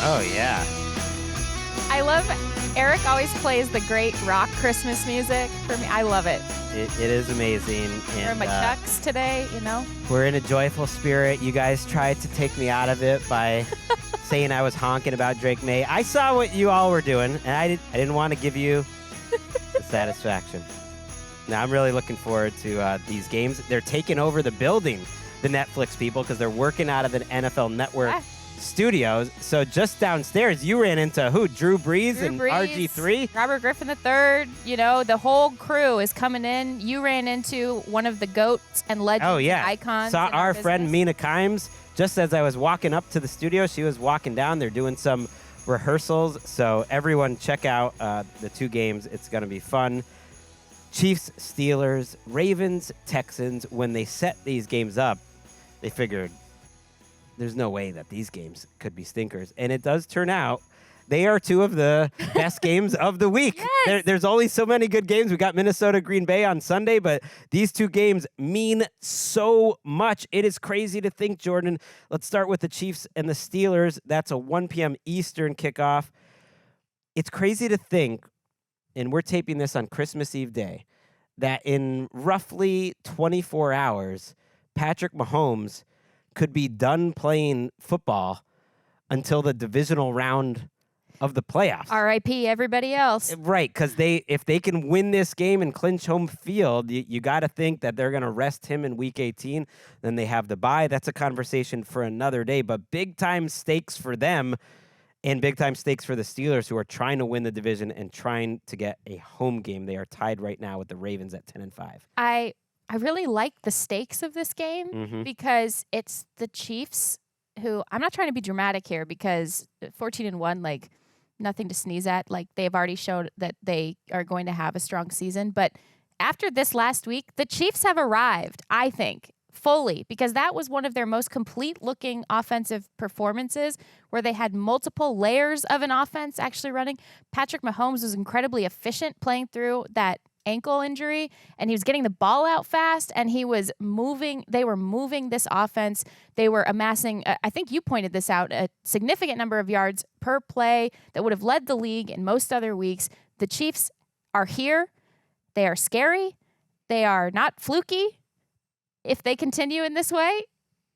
Oh, yeah. I love Eric always plays the great rock Christmas music for me. I love it. It is amazing. Wearing my Chucks today, you know. We're in a joyful spirit. You guys tried to take me out of it by saying I was honking about Drake May. I saw what you all were doing, and I didn't want to give you the satisfaction. Now, I'm really looking forward to these games. They're taking over the building, the Netflix people, because they're working out of an NFL Network studios. So just downstairs, you ran into who? Drew Brees and RG3? Robert Griffin III. You know, the whole crew is coming in. You ran into one of the GOATs and legends and icons. Saw our friend Mina Kimes just as I was walking up to the studio. She was walking down. They're doing some rehearsals. So everyone check out the two games. It's going to be fun. Chiefs, Steelers, Ravens, Texans. When they set these games up, they figured there's no way that these games could be stinkers. And it does turn out they are two of the best games of the week. Yes. There's only so many good games. We got Minnesota, Green Bay on Sunday, but these two games mean so much. It is crazy to think, Jordan. Let's start with the Chiefs and the Steelers. That's a 1 p.m. Eastern kickoff. It's crazy to think, and we're taping this on Christmas Eve day, that in roughly 24 hours, Patrick Mahomes could be done playing football until the divisional round of the playoffs. R.I.P. everybody else. Right, because if they can win this game and clinch home field, you got to think that they're going to rest him in Week 18. Then they have the bye. That's a conversation for another day. But big-time stakes for them and big-time stakes for the Steelers, who are trying to win the division and trying to get a home game. They are tied right now with the Ravens at 10-5. I really like the stakes of this game because it's the Chiefs who, I'm not trying to be dramatic here because 14-1, like nothing to sneeze at. Like they've already showed that they are going to have a strong season. But after this last week, the Chiefs have arrived, I think, fully, because that was one of their most complete looking offensive performances where they had multiple layers of an offense actually running. Patrick Mahomes was incredibly efficient playing through that ankle injury, and he was getting the ball out fast, and he was moving. They were moving this offense. They were amassing, I think you pointed this out, a significant number of yards per play that would have led the league in most other weeks. The Chiefs are here. They are scary. They are not fluky if they continue in this way.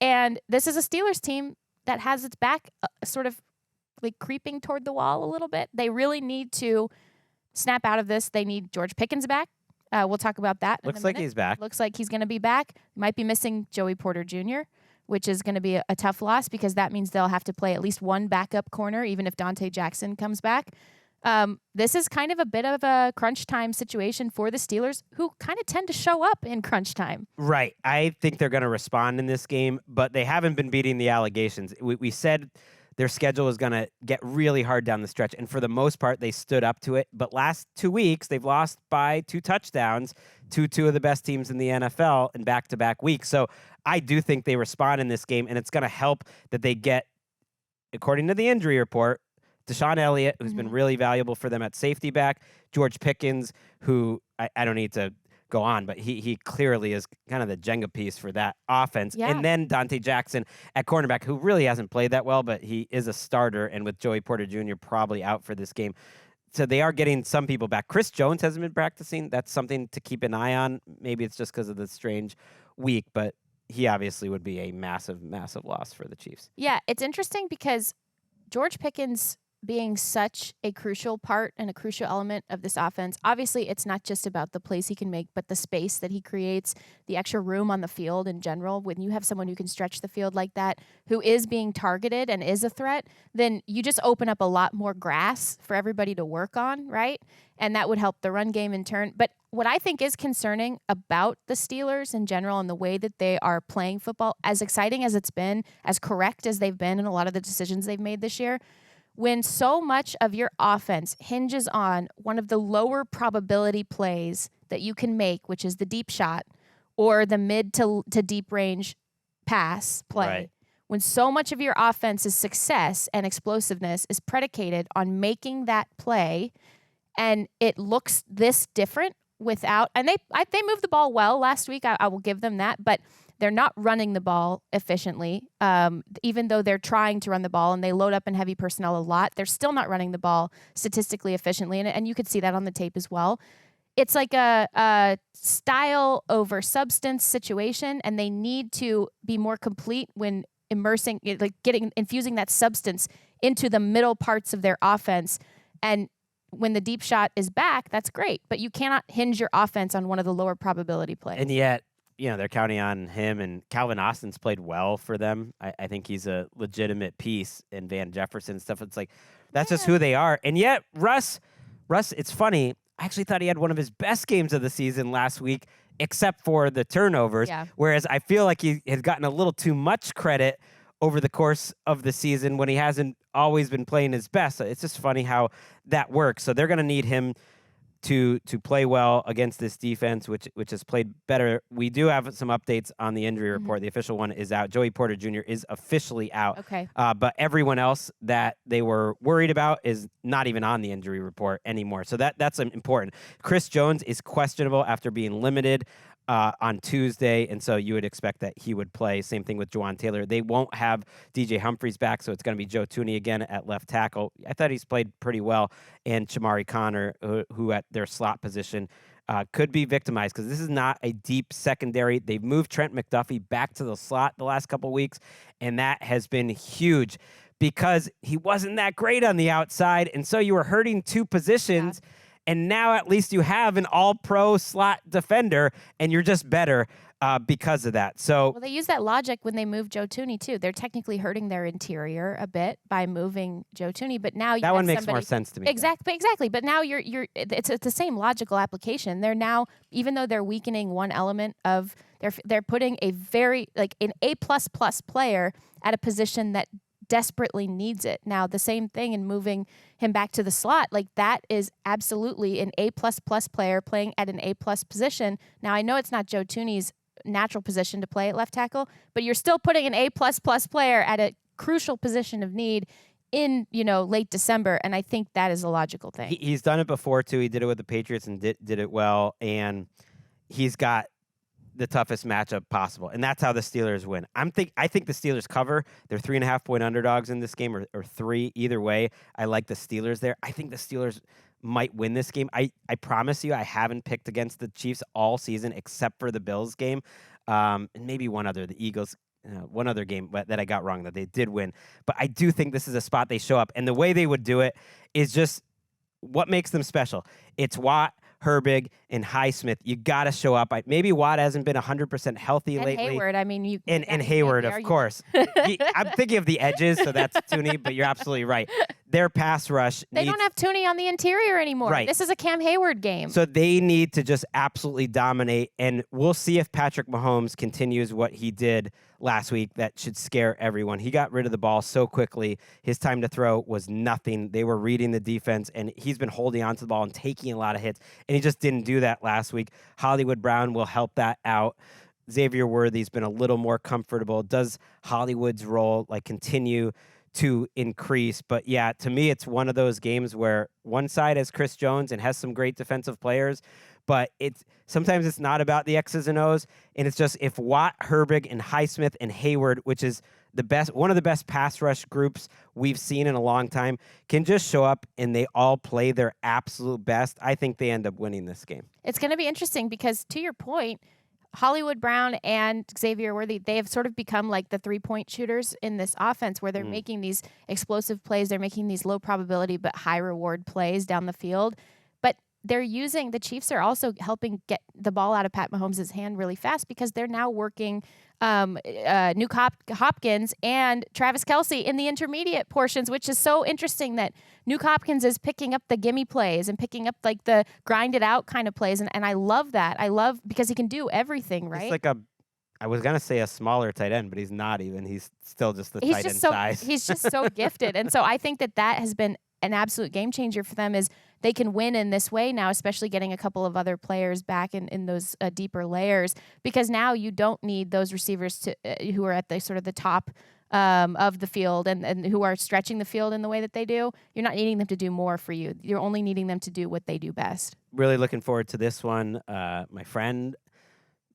And this is a Steelers team that has its back sort of like creeping toward the wall a little bit. They really need to snap out of this. They need George Pickens back. We'll talk about that. Looks like he's back. Looks like he's going to be back. Might be missing Joey Porter Jr., which is going to be a tough loss because that means they'll have to play at least one backup corner, even if Dante Jackson comes back. This is kind of a bit of a crunch time situation for the Steelers, who kind of tend to show up in crunch time. Right. I think they're going to respond in this game, but they haven't been beating the allegations. We said their schedule is going to get really hard down the stretch, and for the most part, they stood up to it. But last 2 weeks, they've lost by 2 touchdowns to two of the best teams in the NFL in back-to-back weeks. So I do think they respond in this game, and it's going to help that they get, according to the injury report, Deshaun Elliott, who's been really valuable for them at safety back, George Pickens, who I don't need to go on, but he clearly is kind of the Jenga piece for that offense. Yeah. And then Dante Jackson at cornerback, who really hasn't played that well, but he is a starter, and with Joey Porter Jr. probably out for this game. So they are getting some people back. Chris Jones hasn't been practicing. That's something to keep an eye on. Maybe it's just because of the strange week, but he obviously would be a massive, massive loss for the Chiefs. Yeah, it's interesting because George Pickens being such a crucial part and a crucial element of this offense. Obviously, it's not just about the plays he can make, but the space that he creates, the extra room on the field in general. When you have someone who can stretch the field like that, who is being targeted and is a threat, then you just open up a lot more grass for everybody to work on, right? And that would help the run game in turn. But what I think is concerning about the Steelers in general and the way that they are playing football, as exciting as it's been, as correct as they've been in a lot of the decisions they've made this year, when so much of your offense hinges on one of the lower probability plays that you can make, which is the deep shot or the mid to deep range pass play, Right. when so much of your offense's success and explosiveness is predicated on making that play, and it looks this different without, and they moved the ball well last week, I will give them that, but They're not running the ball efficiently. Even though they're trying to run the ball and they load up in heavy personnel a lot, they're still not running the ball statistically efficiently. And you could see that on the tape as well. It's like a style over substance situation, and they need to be more complete when infusing that substance into the middle parts of their offense. And when the deep shot is back, that's great, but you cannot hinge your offense on one of the lower probability plays. And yet, they're counting on him, and Calvin Austin's played well for them. I think he's a legitimate piece, and Van Jefferson and stuff. It's like, that's just who they are. And yet, Russ, it's funny. I actually thought he had one of his best games of the season last week, except for the turnovers. Yeah. Whereas I feel like he has gotten a little too much credit over the course of the season when he hasn't always been playing his best. So it's just funny how that works. So they're going to need him to play well against this defense, which has played better. We do have some updates on the injury report. The official one is out. Joey Porter Jr. is officially out. Okay. But everyone else that they were worried about is not even on the injury report anymore. So that's important. Chris Jones is questionable after being limited on Tuesday, and so you would expect that he would play. Same thing with Juwan Taylor. They won't have DJ Humphries back, so it's going to be Joe Thuney again at left tackle. I thought he's played pretty well, and Shamari Connor, who at their slot position could be victimized because this is not a deep secondary. They've moved Trent McDuffie back to the slot the last couple weeks, and that has been huge because he wasn't that great on the outside, and so you were hurting two positions. Yeah. And now at least you have an all-pro slot defender, and you're just better because of that. So, well, they use that logic when they move Joe Thuney too. They're technically hurting their interior a bit by moving Joe Thuney, but now that one makes more sense to me. Exactly. But now it's the same logical application. They're now, even though they're weakening one element of they're putting a very an A++ player at a position that desperately needs it. Now, the same thing in moving him back to the slot, that is absolutely an A++ player playing at an A+ position. Now, I know it's not Joe Thuney's natural position to play at left tackle, but you're still putting an A++ player at a crucial position of need in, late December, and I think that is a logical thing. He's done it before, too. He did it with the Patriots and did it well, and he's got the toughest matchup possible, and that's how the Steelers win. I think the Steelers cover. They're 3.5-point underdogs in this game, or 3 either way. I like the Steelers there. I think the Steelers might win this game. I promise you, I haven't picked against the Chiefs all season except for the Bills game, and maybe one other, the Eagles. One other game that I got wrong that they did win, but I do think this is a spot they show up, and the way they would do it is just what makes them special. It's Watt, Herbig, and Highsmith. You got to show up. Maybe Watt hasn't been 100% healthy and lately. Hayward, I mean, you and Hayward, of course. I'm thinking of the edges, so that's Thuney, but you're absolutely right. Their pass rush. They don't have Thuney on the interior anymore. Right. This is a Cam Hayward game. So they need to just absolutely dominate, and we'll see if Patrick Mahomes continues what he did last week. That should scare everyone. He got rid of the ball so quickly. His time to throw was nothing. They were reading the defense, and he's been holding onto the ball and taking a lot of hits, and he just didn't do that last week. Hollywood Brown will help that out. Xavier Worthy's been a little more comfortable. Does Hollywood's role continue to increase? But yeah, to me, it's one of those games where one side has Chris Jones and has some great defensive players, but sometimes it's not about the X's and O's, and it's just if Watt, Herbig, and Highsmith and Hayward, which is one of the best pass rush groups we've seen in a long time, can just show up and they all play their absolute best, I think they end up winning this game. It's going to be interesting because, to your point, Hollywood Brown and Xavier Worthy, they have sort of become like the three-point shooters in this offense where they're making these explosive plays. They're making these low probability but high reward plays down the field. But the Chiefs are also helping get the ball out of Pat Mahomes' hand really fast because they're now working Nuke Hopkins and Travis Kelce in the intermediate portions, which is so interesting that Nuke Hopkins is picking up the gimme plays and picking up the grind it out kind of plays. And I love that. I love because he can do everything, right? It's I was going to say a smaller tight end, but he's not even. He's still just the tight end size. He's just so gifted. And so I think that has been an absolute game changer for them is they can win in this way now, especially getting a couple of other players back in those deeper layers, because now you don't need those receivers who are at the sort of the top of the field and who are stretching the field in the way that they do. You're not needing them to do more for you. You're only needing them to do what they do best. Really looking forward to this one. My friend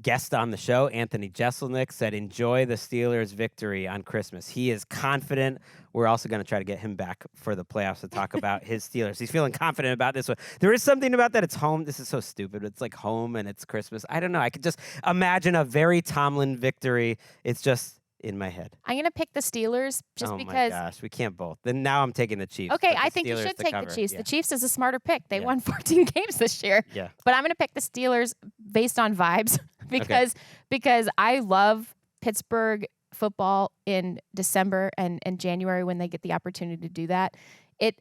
guest on the show, Anthony Jeselnik, said, enjoy the Steelers' victory on Christmas. He is confident. We're also going to try to get him back for the playoffs to talk about his Steelers. He's feeling confident about this one. There is something about that. It's home. This is so stupid. It's like home and it's Christmas. I don't know. I could just imagine a very Tomlin victory. It's just in my head. I'm going to pick the Steelers just because. Oh, my gosh. We can't both. Then now I'm taking the Chiefs. Okay, I think you should take the Chiefs. Yeah. The Chiefs is a smarter pick. They won 14 games this year. Yeah. But I'm going to pick the Steelers based on vibes because I love Pittsburgh football in December and January when they get the opportunity to do that. It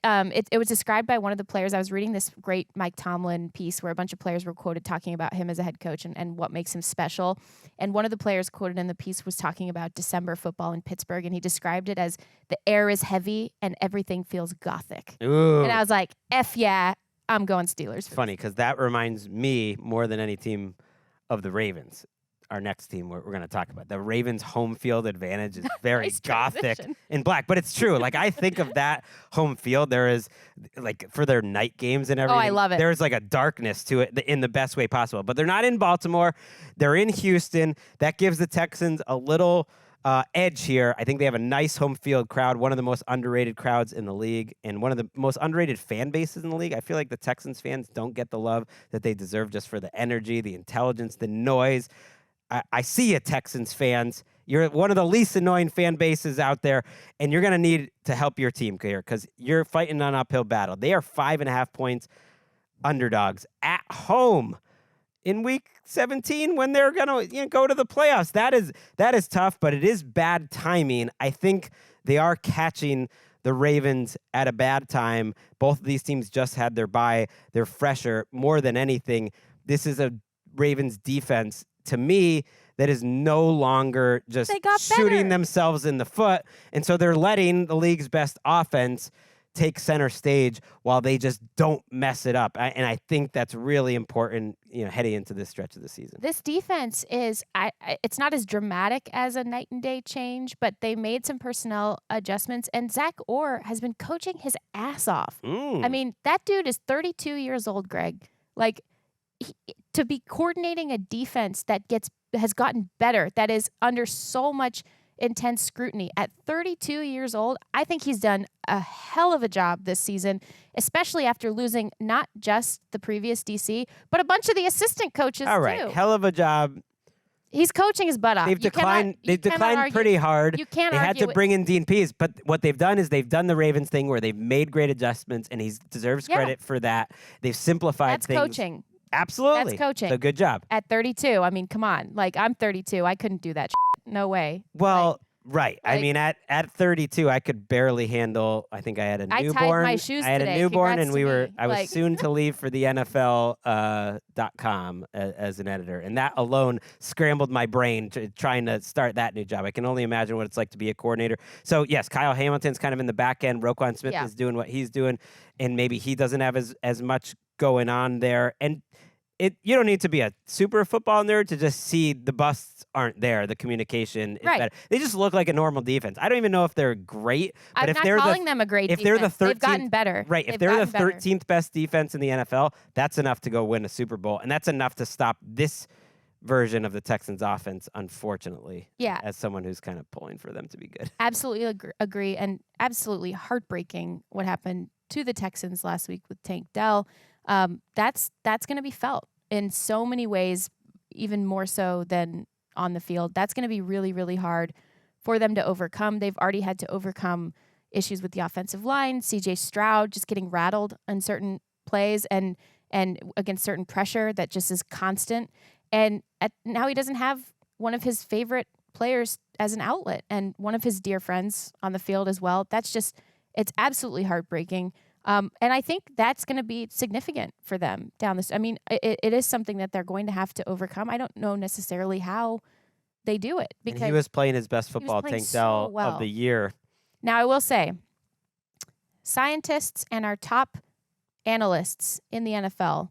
was described by one of the players. I was reading this great Mike Tomlin piece where a bunch of players were quoted talking about him as a head coach and what makes him special. And one of the players quoted in the piece was talking about December football in Pittsburgh, and he described it as the air is heavy and everything feels gothic. Ooh. And I was like, F yeah, I'm going Steelers. Funny, because that reminds me more than any team of the Ravens. Our next team we're going to talk about. The Ravens' home field advantage is very Nice gothic transition. and black, but it's true. Like, I think of that home field, there is, like, for their night games and everything. I love it. There's, like, a darkness to it in the best way possible. But they're not in Baltimore. They're in Houston. That gives the Texans a little edge here. I think they have a nice home field crowd, one of the most underrated crowds in the league, and one of the most underrated fan bases in the league. I feel like the Texans fans don't get the love that they deserve just for the energy, the intelligence, the noise. I see you, Texans fans. You're one of the least annoying fan bases out there, and you're going to need to help your team here because you're fighting an uphill battle. They are 5.5 points underdogs at home in week 17 when they're going to go to the playoffs. That is tough, but it is bad timing. I think they are catching the Ravens at a bad time. Both of these teams just had their bye. They're fresher. More than anything, this is a Ravens defense, to me, that is no longer just shooting themselves in the foot. And so they're letting the league's best offense take center stage while they just don't mess it up. And I think that's really important, heading into this stretch of the season. This defense is, it's not as dramatic as a night and day change, but they made some personnel adjustments. And Zach Orr has been coaching his ass off. I mean, that dude is 32 years old, Greg. Like, to be coordinating a defense that has gotten better, that is under so much intense scrutiny at 32 years old, I think he's done a hell of a job this season, especially after losing not just the previous DC, but a bunch of the assistant coaches All right, too. Hell of a job. He's coaching his butt off. They've declined pretty hard. You can't They had to bring in Dean Pease, but what they've done is they've done the Ravens thing where they've made great adjustments, and he deserves credit for that. They've simplified things. That's coaching. Absolutely. That's coaching. So good job. At 32, I mean, come on. Like, I'm 32. I couldn't do that shit. No way. Well, right. I mean, at 32, I could barely handle. I think I had a newborn. I tied my shoes I had today. a newborn, Congrats and to I me. was soon to leave for the NFL.com as an editor, and that alone scrambled my brain trying to start that new job. I can only imagine what it's like to be a coordinator. So yes, Kyle Hamilton's kind of in the back end. Roquan Smith is doing what he's doing, and maybe he doesn't have as much going on there. And you don't need to be a super football nerd to just see the busts aren't there. The communication is better. They just look like a normal defense. I don't even know if they're great. But I'm not calling them a great defense. They're the 13th, they've gotten better. Right. If they're the 13th best defense in the NFL, that's enough to go win a Super Bowl. And that's enough to stop this version of the Texans offense, unfortunately. Yeah. As someone who's kind of pulling for them to be good. Absolutely agree. And absolutely heartbreaking what happened to the Texans last week with Tank Dell. That's going to be felt in so many ways, even more so than on the field. That's going to be really, really hard for them to overcome. They've already had to overcome issues with the offensive line. CJ Stroud just getting rattled on certain plays and against certain pressure that just is constant. And now he doesn't have one of his favorite players as an outlet and one of his dear friends on the field as well. It's absolutely heartbreaking. And I think that's going to be significant for them down this. I mean, it is something that they're going to have to overcome. I don't know necessarily how they do it because and he was playing his best football, Tank Dell, of the year. Now, I will say, scientists and our top analysts in the NFL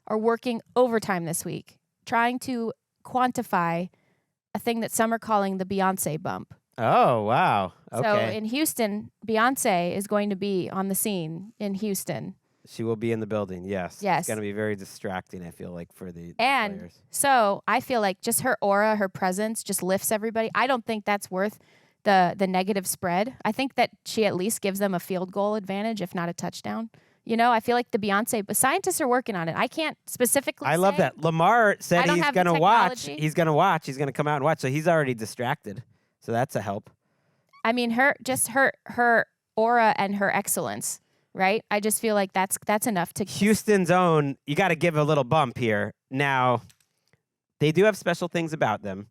are working overtime this week, trying to quantify a thing that some are calling the Beyonce bump. Oh, wow. Okay. So in Houston, Beyonce is going to be on the scene in Houston. She will be in the building, yes. Yes. It's going to be very distracting, I feel like, for the And players. so I feel like just her aura, her presence just lifts everybody. I don't think that's worth the negative spread. I think that she at least gives them a field goal advantage, if not a touchdown. You know, I feel like the Beyonce, but scientists are working on it. I can't specifically I love say. that. Lamar said he's going to watch. technology. He's going to watch. He's going to come out and watch. So he's already distracted. So that's a help. I mean, her aura and her excellence, right? I just feel like that's enough to. Houston's own, you got to give a little bump here. Now, they do have special things about them.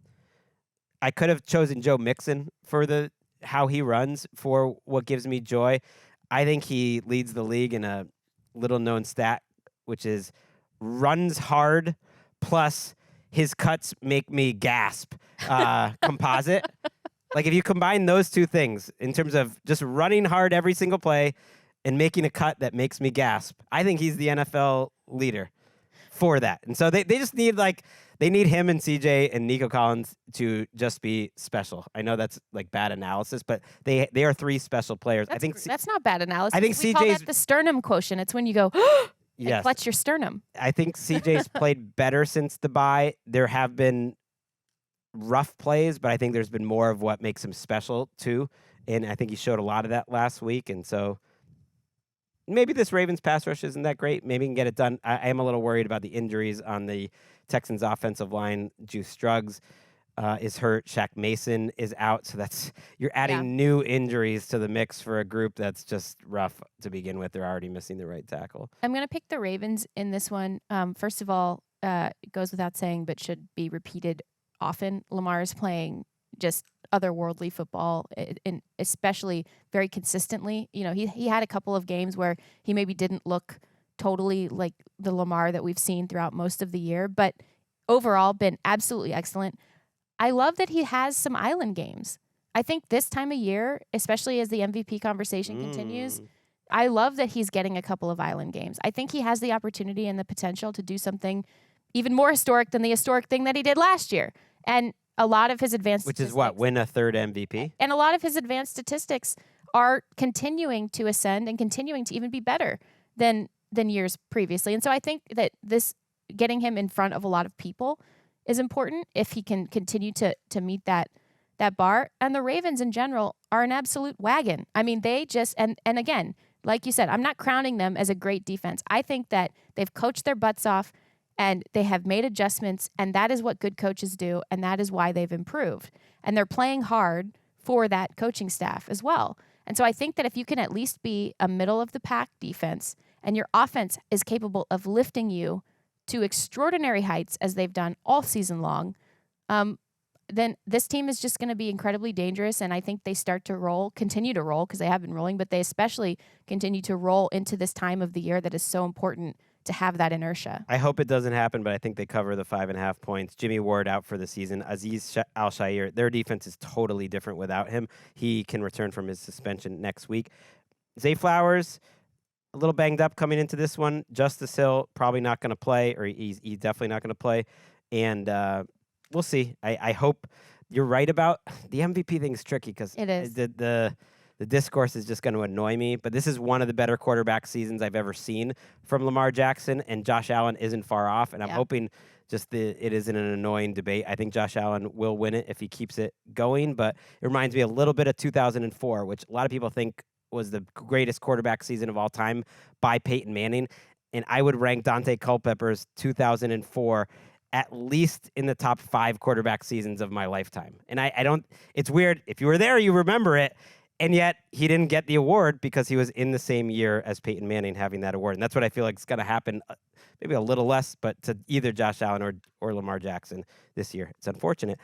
I could have chosen Joe Mixon for how he runs for what gives me joy. I think he leads the league in a little-known stat, which is runs hard plus his cuts make me gasp composite. Like, if you combine those two things in terms of just running hard every single play and making a cut that makes me gasp, I think he's the NFL leader for that. And so they just need, they need him and CJ and Nico Collins to just be special. I know that's like bad analysis, but they are three special players. That's, I think that's not bad analysis. I think we call CJ's that the sternum quotient. It's when you go yes. and clutch your sternum. I think CJ's played better since the bye. There have been rough plays, but I think there's been more of what makes him special too. And I think he showed a lot of that last week. And so maybe this Ravens pass rush isn't that great. Maybe he can get it done. I am a little worried about the injuries on the Texans offensive line. Juice Struggs is hurt. Shaq Mason is out. So you're adding new injuries to the mix for a group that's just rough to begin with. They're already missing the right tackle. I'm going to pick the Ravens in this one. First of all, it goes without saying, but should be repeated often. Lamar is playing just otherworldly football, and especially very consistently. You know, he had a couple of games where he maybe didn't look totally like the Lamar that we've seen throughout most of the year, but overall been absolutely excellent. I love that he has some island games. I think this time of year, especially as the MVP conversation continues, I love that he's getting a couple of island games. I think he has the opportunity and the potential to do something even more historic than the historic thing that he did last year. And a lot of his advanced Which is what? Win a third MVP? And a lot of his advanced statistics are continuing to ascend and continuing to even be better than years previously. And so I think that this getting him in front of a lot of people is important if he can continue to meet that bar. And the Ravens in general are an absolute wagon. I mean, they just and again, like you said, I'm not crowning them as a great defense. I think that they've coached their butts off and they have made adjustments, and that is what good coaches do, and that is why they've improved. And they're playing hard for that coaching staff as well. And so I think that if you can at least be a middle-of-the-pack defense and your offense is capable of lifting you to extraordinary heights as they've done all season long, then this team is just going to be incredibly dangerous, and I think they continue to roll because they have been rolling, but they especially continue to roll into this time of the year that is so important to have that inertia. I hope it doesn't happen, but I think they cover the 5.5 points. Jimmy Ward out for the season. Aziz Al-Shair, their defense is totally different without him. He can return from his suspension next week. Zay Flowers, a little banged up coming into this one. Justice Hill, probably not going to play, or he's definitely not going to play. And we'll see. I hope you're right about the MVP thing is tricky because it is. The discourse is just going to annoy me, but this is one of the better quarterback seasons I've ever seen from Lamar Jackson, and Josh Allen isn't far off, and I'm hoping it isn't an annoying debate. I think Josh Allen will win it if he keeps it going, but it reminds me a little bit of 2004, which a lot of people think was the greatest quarterback season of all time by Peyton Manning, and I would rank Dante Culpepper's 2004 at least in the top 5 quarterback seasons of my lifetime. And I don't, it's weird. If you were there, you remember it. And yet he didn't get the award because he was in the same year as Peyton Manning having that award. And that's what I feel like is going to happen, maybe a little less, but to either Josh Allen or Lamar Jackson this year. It's unfortunate.